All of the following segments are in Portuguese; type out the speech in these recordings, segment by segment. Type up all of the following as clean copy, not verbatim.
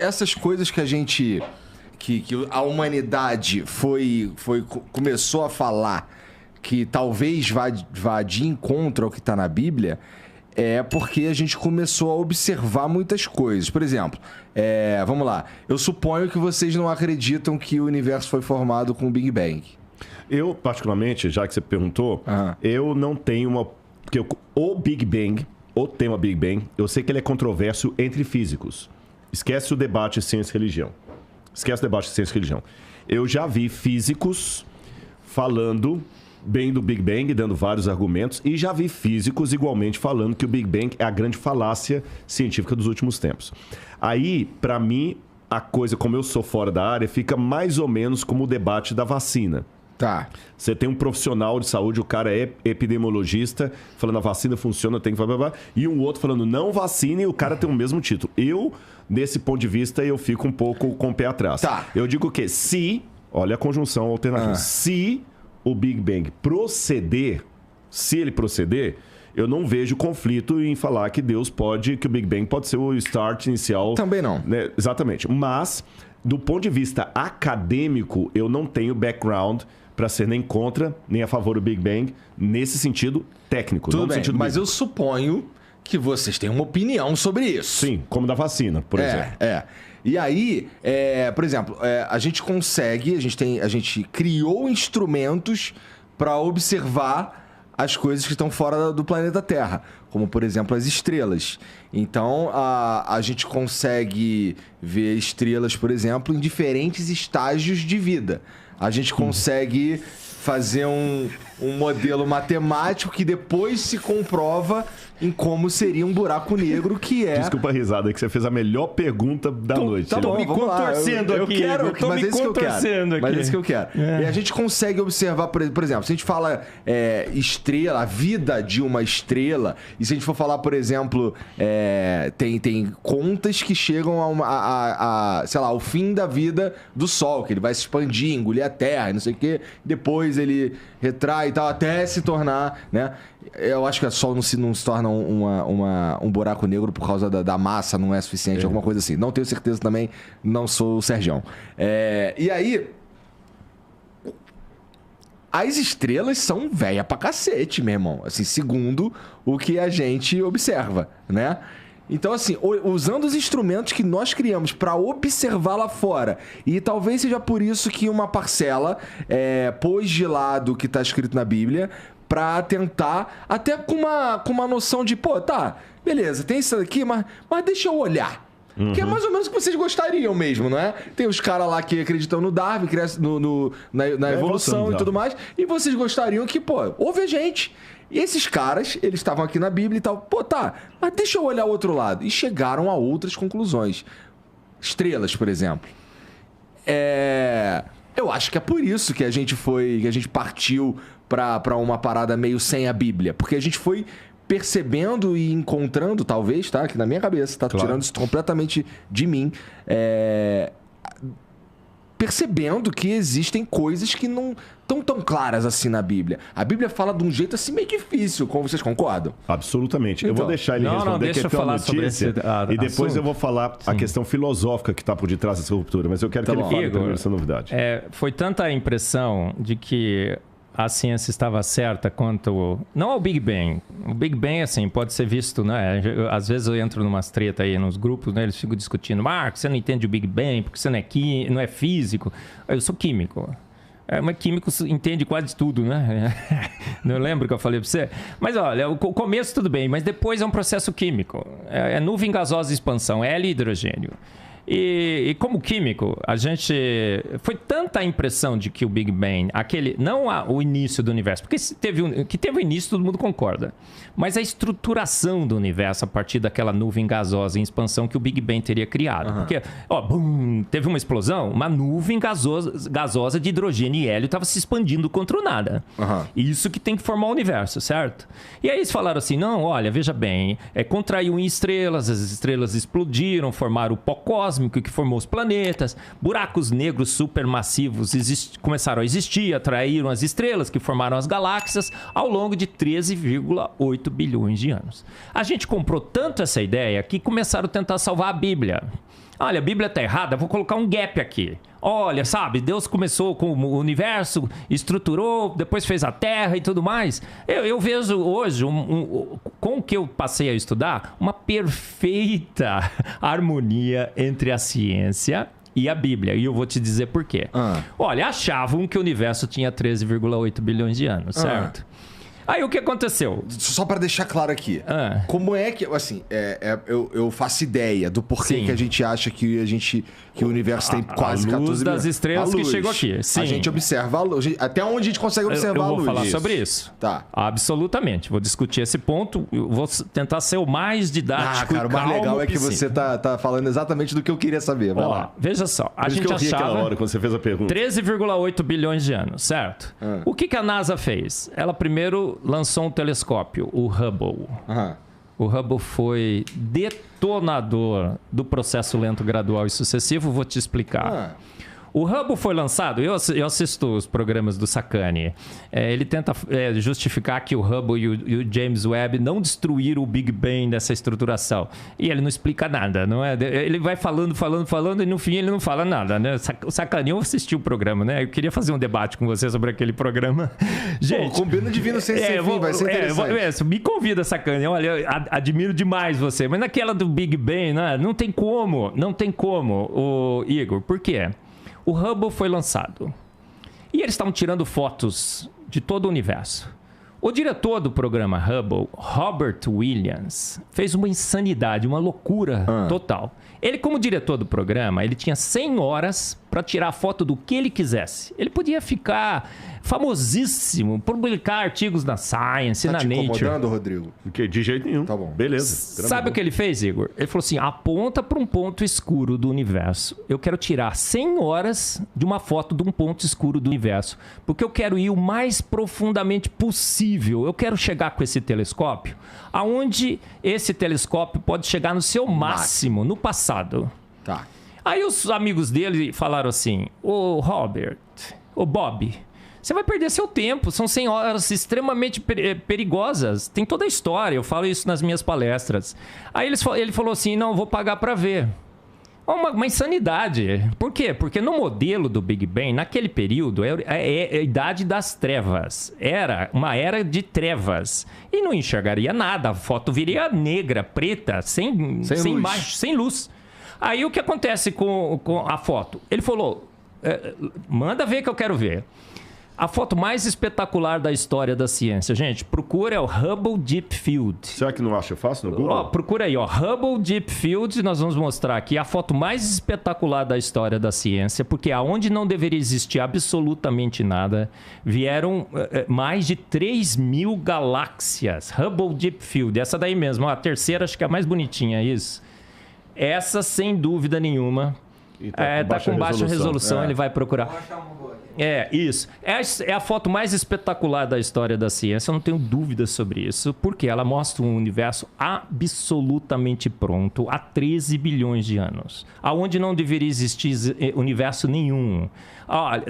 essas coisas que a gente... Que a humanidade começou a falar que talvez vá de encontro ao que está na Bíblia, é porque a gente começou a observar muitas coisas. Por exemplo, vamos lá. Eu suponho que vocês não acreditam que o universo foi formado com o Big Bang. Eu, particularmente, já que você perguntou, eu não tenho uma... Porque o Big Bang, o tema Big Bang, eu sei que ele é controverso entre físicos. Esquece o debate ciência-religião. Esquece o debate ciência-religião. Eu já vi físicos falando bem do Big Bang, dando vários argumentos, e já vi físicos igualmente falando que o Big Bang é a grande falácia científica dos últimos tempos. Aí, para mim, a coisa, como eu sou fora da área, fica mais ou menos como o debate da vacina. Tá. Você tem um profissional de saúde, o cara é epidemiologista, falando a vacina funciona, tem que... E um outro falando não vacina e o cara tem o mesmo título. Nesse ponto de vista, eu fico um pouco com o pé atrás. Tá. Eu digo que olha a conjunção alternativa, se o Big Bang se ele proceder, eu não vejo conflito em falar que que o Big Bang pode ser o start inicial. Também não. Né? Exatamente. Mas, do ponto de vista acadêmico, eu não tenho background para ser nem contra, nem a favor do Big Bang, nesse sentido técnico. Tudo não bem, no sentido mas eu suponho que vocês têm uma opinião sobre isso. Sim, como da vacina, por exemplo. E aí, por exemplo, a gente criou instrumentos para observar as coisas que estão fora do planeta Terra, como, por exemplo, as estrelas. Então, a gente consegue ver estrelas, por exemplo, em diferentes estágios de vida. A gente consegue fazer um modelo matemático que depois se comprova em como seria um buraco negro, que é... Desculpa a risada, que você fez a melhor pergunta da noite. Tá bom, vamos lá. Eu quero, mas é isso que eu quero. Mas é isso que eu quero. E a gente consegue observar, por exemplo, se a gente fala estrela, a vida de uma estrela, e se a gente for falar, por exemplo, tem contas que chegam sei lá, ao fim da vida do Sol, que ele vai se expandir, engolir a Terra, e não sei o quê, depois ele retrai e tal, até se tornar, né? Eu acho que o Sol não se torna um buraco negro por causa da massa, não é suficiente, alguma coisa assim. Não tenho certeza também, não sou o Sergião. E aí, as estrelas são velha pra cacete, meu irmão. Assim, segundo o que a gente observa, né? Então, assim, usando os instrumentos que nós criamos para observar lá fora, e talvez seja por isso que uma parcela pôs de lado o que está escrito na Bíblia, para tentar, até com uma noção de, beleza, tem isso aqui, mas deixa eu olhar. Que é mais ou menos o que vocês gostariam mesmo, não é? Tem os caras lá que acreditam no Darwin, na evolução e tudo mais, e vocês gostariam que, ouve a gente. E esses caras, eles estavam aqui na Bíblia e tal, mas deixa eu olhar o outro lado. E chegaram a outras conclusões. Estrelas, por exemplo. Eu acho que é por isso que a gente partiu para uma parada meio sem a Bíblia. Porque a gente foi percebendo e encontrando, talvez, tá? Aqui na minha cabeça, tá? Tô tirando isso completamente de mim. Percebendo que existem coisas que não estão tão claras assim na Bíblia. A Bíblia fala de um jeito assim meio difícil, como vocês concordam? Absolutamente. Então, eu vou deixar ele responder, que é tão notícia, e depois assunto. Eu vou falar a questão filosófica que está por detrás dessa ruptura, mas eu quero que ele fale primeiro essa novidade. Foi tanta a impressão de que a ciência estava certa quanto... Não ao Big Bang. O Big Bang, assim, pode ser visto, né? Às vezes eu entro numas treta aí nos grupos, né? Eles ficam discutindo. Marcos, você não entende o Big Bang porque você não é físico. Eu sou químico. Mas químico entende quase tudo, né? Não lembro que eu falei para você. Mas olha, o começo tudo bem, mas depois é um processo químico. É nuvem gasosa de expansão, é hélio e hidrogênio. E como químico, a gente... Foi tanta a impressão de que o Big Bang, não o início do universo, porque que teve o início, todo mundo concorda. Mas a estruturação do universo a partir daquela nuvem gasosa em expansão que o Big Bang teria criado. Porque, teve uma explosão, uma nuvem gasosa de hidrogênio e hélio estava se expandindo contra o nada. Isso que tem que formar o universo, certo? E aí eles falaram assim, não, olha, veja bem, contraiu em estrelas, as estrelas explodiram, formaram o pó cósmico, que formou os planetas, buracos negros supermassivos começaram a existir, atraíram as estrelas que formaram as galáxias ao longo de 13,8 bilhões de anos. A gente comprou tanto essa ideia que começaram a tentar salvar a Bíblia. Olha, a Bíblia está errada, vou colocar um gap aqui. Olha, sabe, Deus começou com o universo, estruturou, depois fez a Terra e tudo mais. Eu vejo hoje, com o que eu passei a estudar, uma perfeita harmonia entre a ciência e a Bíblia. E eu vou te dizer por quê. Olha, achavam que o universo tinha 13,8 bilhões de anos, certo? Aí o que aconteceu? Só para deixar claro aqui. Como é que... Assim, eu faço ideia do porquê que a gente acha que o universo tem quase 14 bilhões. A luz das estrelas que chegou aqui. Sim. A gente observa a luz. Até onde a gente consegue observar a luz. Eu vou falar sobre isso. Tá. Absolutamente. Vou discutir esse ponto. Eu vou tentar ser o mais didático cara, o mais legal é que você tá falando exatamente do que eu queria saber. Vai lá. Veja só. A gente eu ri achava aquela hora quando você fez a pergunta. 13,8 bilhões de anos, certo? O que a NASA fez? Ela primeiro lançou um telescópio, o Hubble. O Hubble foi detonador do processo lento, gradual e sucessivo. Vou te explicar. O Hubble foi lançado, eu assisto os programas do Sacani. Ele tenta justificar que o Hubble e o James Webb não destruíram o Big Bang dessa estruturação. E ele não explica nada, não é? Ele vai falando e no fim ele não fala nada, né? O Sacani, eu assisti o programa, né? Eu queria fazer um debate com você sobre aquele programa. Gente, combina Divino Sem Ser Fim, vai ser interessante. Me convida, Sacani. Olha, eu admiro demais você. Mas naquela do Big Bang, né? Não tem como, o Igor. Por quê? O Hubble foi lançado e eles estavam tirando fotos de todo o universo. O diretor do programa Hubble, Robert Williams, fez uma insanidade, uma loucura total. Ele, como diretor do programa, ele tinha 100 horas para tirar foto do que ele quisesse. Ele podia ficar famosíssimo, publicar artigos na Science, na Nature. Tá te incomodando, Rodrigo? De jeito nenhum. Tá bom. Beleza. Sabe o que ele fez, Igor? Ele falou assim, aponta para um ponto escuro do universo. Eu quero tirar 100 horas de uma foto de um ponto escuro do universo. Porque eu quero ir o mais profundamente possível. Eu quero chegar com esse telescópio aonde esse telescópio pode chegar no seu máximo, no passado. Tá. Aí os amigos dele falaram assim, Robert, Bob, você vai perder seu tempo, são 100 horas extremamente perigosas, tem toda a história, eu falo isso nas minhas palestras. Aí ele falou assim, não, eu vou pagar para ver. Uma insanidade. Por quê? Porque no modelo do Big Bang, naquele período, é a idade das trevas. Era uma era de trevas. E não enxergaria nada. A foto viria negra, preta, sem imagem, sem luz. Aí o que acontece com a foto? Ele falou, manda ver que eu quero ver. A foto mais espetacular da história da ciência. Gente, procura o Hubble Deep Field. Será que não acha fácil no Google? Procura aí, Hubble Deep Field. Nós vamos mostrar aqui a foto mais espetacular da história da ciência, porque aonde não deveria existir absolutamente nada, vieram mais de 3.000 galáxias. Hubble Deep Field, essa daí mesmo, a terceira acho que é a mais bonitinha, isso. Essa, sem dúvida nenhuma, tá com baixa resolução, ele vai procurar. Vou achar uma boa. Isso. É a foto mais espetacular da história da ciência, eu não tenho dúvidas sobre isso, porque ela mostra um universo absolutamente pronto há 13 bilhões de anos, aonde não deveria existir universo nenhum.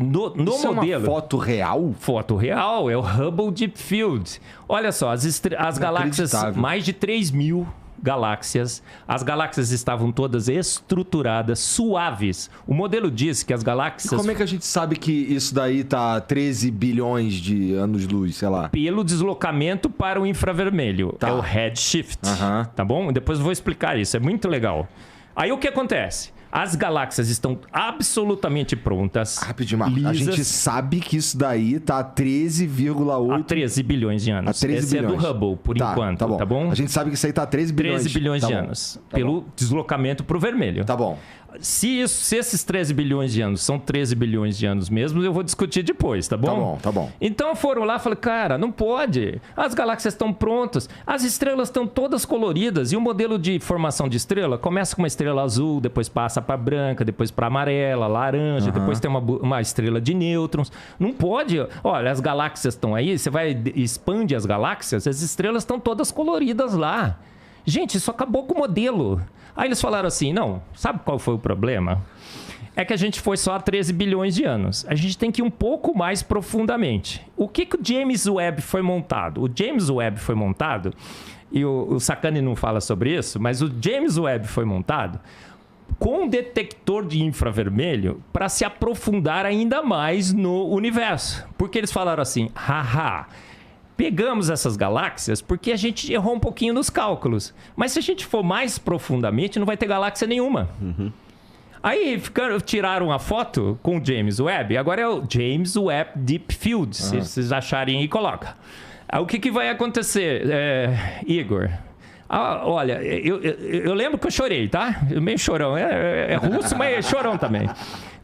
No isso modelo... é uma foto real? Foto real, é o Hubble Deep Field. Olha só, as galáxias, mais de 3.000 galáxias. As galáxias estavam todas estruturadas, suaves. O modelo diz que as galáxias... E como é que a gente sabe que isso daí tá 13 bilhões de anos-luz, sei lá? Pelo deslocamento para o infravermelho. É o redshift. Tá bom? Depois eu vou explicar isso. É muito legal. Aí o que acontece? As galáxias estão absolutamente prontas. Rapidinho, Marcos. A gente sabe que isso daí tá a 13,8... Há 13 bilhões de anos. Esse bilhões. É do Hubble, por enquanto. Tá bom. A gente sabe que isso aí tá a 13 bilhões. 13 bilhões de anos. Pelo deslocamento para o vermelho. Tá bom. Se esses 13 bilhões de anos são 13 bilhões de anos mesmo, eu vou discutir depois, tá bom? Tá bom. Então foram lá e falaram, cara, não pode. As galáxias estão prontas, as estrelas estão todas coloridas. E o modelo de formação de estrela começa com uma estrela azul, depois passa para branca, depois para amarela, laranja, depois tem uma estrela de nêutrons. Não pode. Olha, as galáxias estão aí, você vai expande as galáxias, as estrelas estão todas coloridas lá. Gente, isso acabou com o modelo. Aí eles falaram assim, não, sabe qual foi o problema? É que a gente foi só a 13 bilhões de anos. A gente tem que ir um pouco mais profundamente. O que o James Webb foi montado? O James Webb foi montado, e o Sacani não fala sobre isso, mas o James Webb foi montado com um detector de infravermelho para se aprofundar ainda mais no universo. Porque eles falaram assim, haha, pegamos essas galáxias porque a gente errou um pouquinho nos cálculos. Mas se a gente for mais profundamente, não vai ter galáxia nenhuma. Aí tiraram a foto com o James Webb. Agora é o James Webb Deep Field. Se vocês acharem aí, coloca. O que vai acontecer, Igor? Olha, eu lembro que eu chorei, tá? Meio chorão. É russo, mas é chorão também.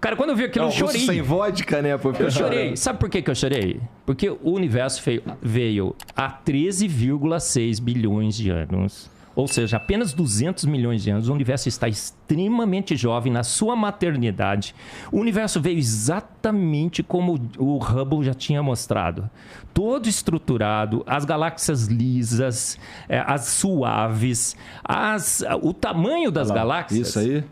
Cara, quando eu vi aquilo, eu chorei. Russo sem vodka, né? Eu chorei. Sabe por que eu chorei? Porque o universo veio há 13,6 bilhões de anos. Ou seja, apenas 200 milhões de anos. O universo está extremamente jovem na sua maternidade. O universo veio exatamente como o Hubble já tinha mostrado. Todo estruturado, as galáxias lisas, as suaves, o tamanho das galáxias... Isso aí?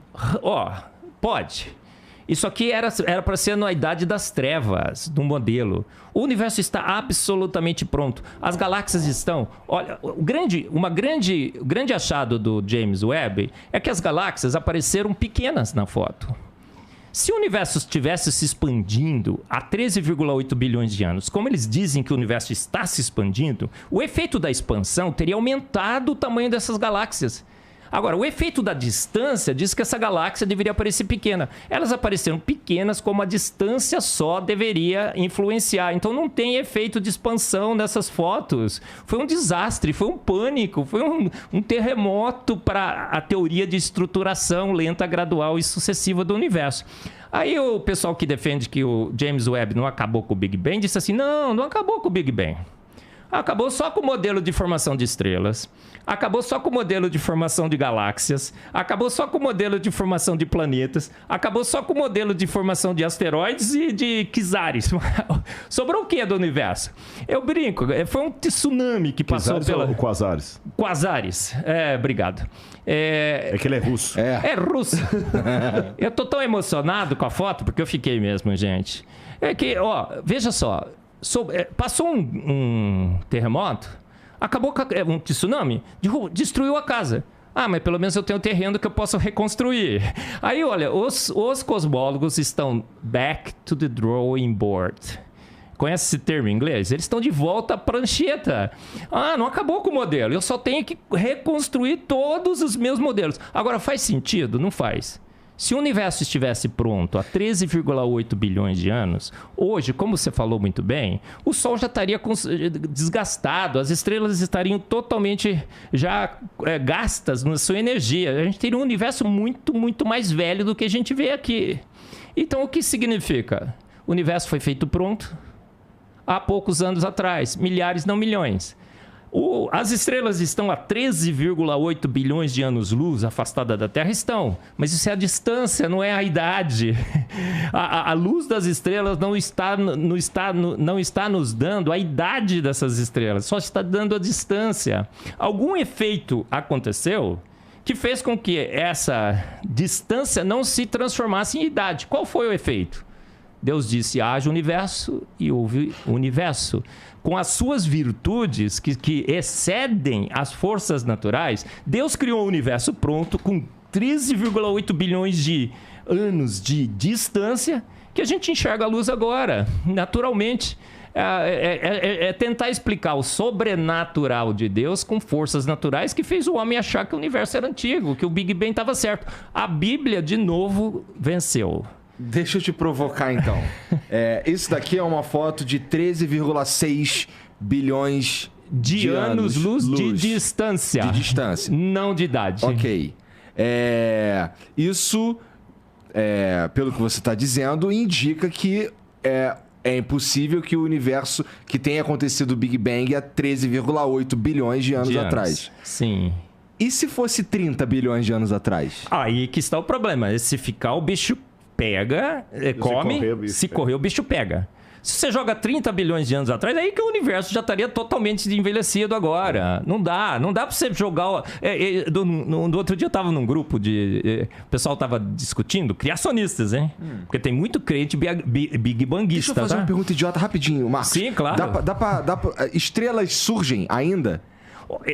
Pode. Isso aqui era para ser na Idade das Trevas, do modelo. O universo está absolutamente pronto. As galáxias estão... Olha, o grande achado do James Webb é que as galáxias apareceram pequenas na foto. Se o universo estivesse se expandindo há 13,8 bilhões de anos, como eles dizem que o universo está se expandindo, o efeito da expansão teria aumentado o tamanho dessas galáxias. Agora, o efeito da distância diz que essa galáxia deveria aparecer pequena. Elas apareceram pequenas como a distância só deveria influenciar. Então, não tem efeito de expansão nessas fotos. Foi um desastre, foi um pânico, foi um terremoto para a teoria de estruturação lenta, gradual e sucessiva do universo. Aí o pessoal que defende que o James Webb não acabou com o Big Bang disse assim, não acabou com o Big Bang. Acabou só com o modelo de formação de estrelas, acabou só com o modelo de formação de galáxias, acabou só com o modelo de formação de planetas, acabou só com o modelo de formação de asteroides e de quizares. Sobrou o que do universo? Eu brinco, foi um tsunami que passou pela... Ou quasares? Quasares, obrigado. É que ele é russo. É russo. Eu tô tão emocionado com a foto, porque eu fiquei mesmo, gente. É que, veja só... Passou um terremoto, acabou com um tsunami, destruiu a casa. Mas pelo menos eu tenho terreno que eu posso reconstruir. Aí, olha, os cosmólogos estão back to the drawing board. Conhece esse termo em inglês? Eles estão de volta à prancheta. Não acabou com o modelo. Eu só tenho que reconstruir todos os meus modelos. Agora, faz sentido? Não faz. Se o universo estivesse pronto há 13,8 bilhões de anos, hoje, como você falou muito bem, o Sol já estaria desgastado, as estrelas estariam totalmente já gastas na sua energia. A gente teria um universo muito, muito mais velho do que a gente vê aqui. Então, o que significa? O universo foi feito pronto há poucos anos atrás, milhares, não milhões. As estrelas estão a 13,8 bilhões de anos-luz afastadas da Terra? Estão, mas isso é a distância, não é a idade. A luz das estrelas não está nos dando a idade dessas estrelas, só está dando a distância. Algum efeito aconteceu que fez com que essa distância não se transformasse em idade. Qual foi o efeito? Deus disse, haja universo, e houve universo. Com as suas virtudes que excedem as forças naturais, Deus criou um universo pronto com 13,8 bilhões de anos de distância que a gente enxerga a luz agora, naturalmente. É tentar explicar o sobrenatural de Deus com forças naturais que fez o homem achar que o universo era antigo, que o Big Bang estava certo. A Bíblia, de novo, venceu. Deixa eu te provocar, então. Isso daqui é uma foto de 13,6 bilhões de anos-luz de distância. De distância. Não de idade. Ok. Isso, pelo que você está dizendo, indica que é impossível que o universo que tenha acontecido o Big Bang há 13,8 bilhões de anos atrás. Sim. E se fosse 30 bilhões de anos atrás? Aí que está o problema. Se ficar, o bicho pega, come, se correr o bicho pega. Se você joga 30 bilhões de anos atrás, aí que o universo já estaria totalmente envelhecido agora. Não dá pra você jogar... No outro dia eu tava num grupo o pessoal tava discutindo, criacionistas, hein? Porque tem muito crente big banguista. Deixa eu fazer uma pergunta idiota rapidinho, Marcos. Sim, claro. Estrelas surgem ainda?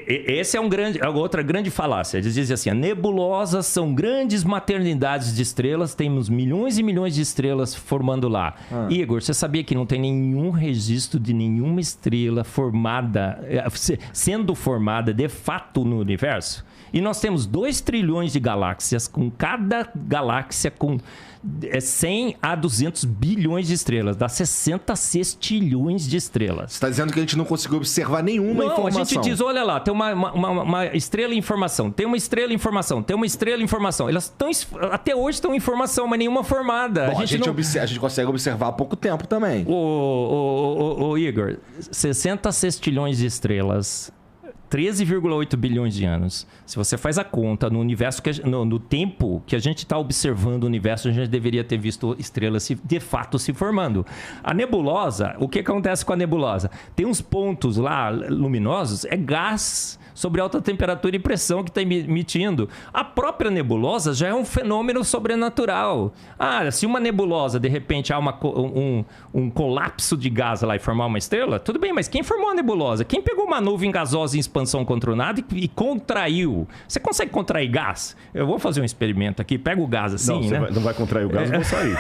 Esse é outra grande falácia. Eles dizem assim, nebulosas são grandes maternidades de estrelas, temos milhões e milhões de estrelas formando lá. Igor, você sabia que não tem nenhum registro de nenhuma estrela sendo formada de fato no universo? E nós temos 2 trilhões de galáxias, com cada galáxia com 100 a 200 bilhões de estrelas. Dá 60 sextilhões de estrelas. Você está dizendo que a gente não conseguiu observar nenhuma informação. A gente diz, olha lá, tem uma estrela em formação, tem uma estrela em formação, tem uma estrela em formação. Elas até hoje estão em formação, mas nenhuma formada. Bom, a gente consegue observar há pouco tempo também. Ô Igor, 60 sextilhões de estrelas... 13,8 bilhões de anos. Se você faz a conta no universo, no tempo que a gente está observando o universo, a gente deveria ter visto estrelas de fato se formando. A nebulosa, o que acontece com a nebulosa? Tem uns pontos lá luminosos, é gás sobre alta temperatura e pressão que está emitindo. A própria nebulosa já é um fenômeno sobrenatural. Se uma nebulosa, de repente, há um colapso de gás lá e formar uma estrela, tudo bem, mas quem formou a nebulosa? Quem pegou uma nuvem gasosa em expansão controlada e contraiu? Você consegue contrair gás? Eu vou fazer um experimento aqui, pega o gás assim, não, não vai contrair o gás, eu vou sair.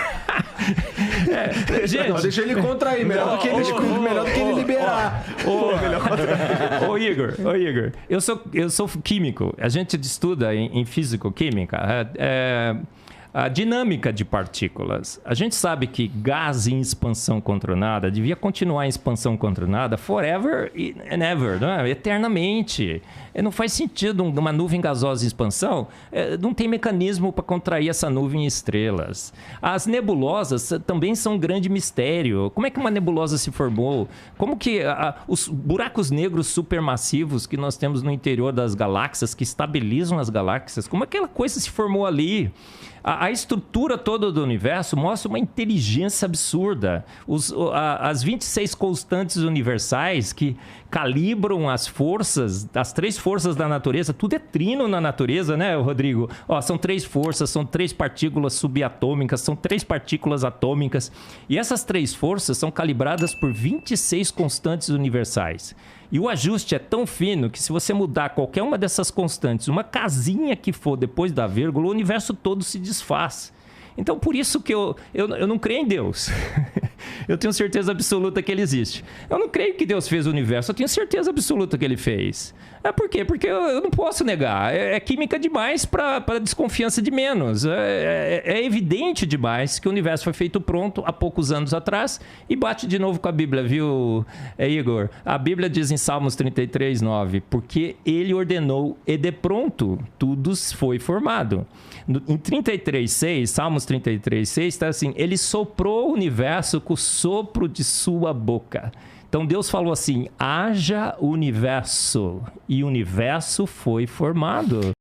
Gente, deixa ele contrair, melhor do que ele liberar. Ô Igor, eu sou químico. A gente estuda em físico-química a dinâmica de partículas. A gente sabe que gás em expansão controlada devia continuar em expansão controlada forever and ever, não é? Eternamente. Não faz sentido uma nuvem gasosa em expansão. Não tem mecanismo para contrair essa nuvem em estrelas. As nebulosas também são um grande mistério. Como é que uma nebulosa se formou? Como que os buracos negros supermassivos que nós temos no interior das galáxias, que estabilizam as galáxias, como aquela coisa se formou ali? A estrutura toda do universo mostra uma inteligência absurda. As 26 constantes universais que calibram as forças, as 3 forças da natureza, tudo é trino na natureza, né, Rodrigo? São 3 forças, são 3 partículas subatômicas, são 3 partículas atômicas. E essas 3 forças são calibradas por 26 constantes universais. E o ajuste é tão fino que se você mudar qualquer uma dessas constantes, uma casinha que for depois da vírgula, o universo todo se desfaz. Então, por isso que eu não creio em Deus. Eu tenho certeza absoluta que ele existe. Eu não creio que Deus fez o universo, eu tenho certeza absoluta que ele fez. Por quê? Porque eu não posso negar. É química demais para desconfiança de menos. É evidente demais que o universo foi feito pronto há poucos anos atrás e bate de novo com a Bíblia, viu, Igor? A Bíblia diz em Salmos 33, 9, porque ele ordenou e de pronto tudo foi formado. Em 33, 6, Salmos 33, 6, está assim, ele soprou o universo com o sopro de sua boca. Então Deus falou assim, haja universo, e o universo foi formado.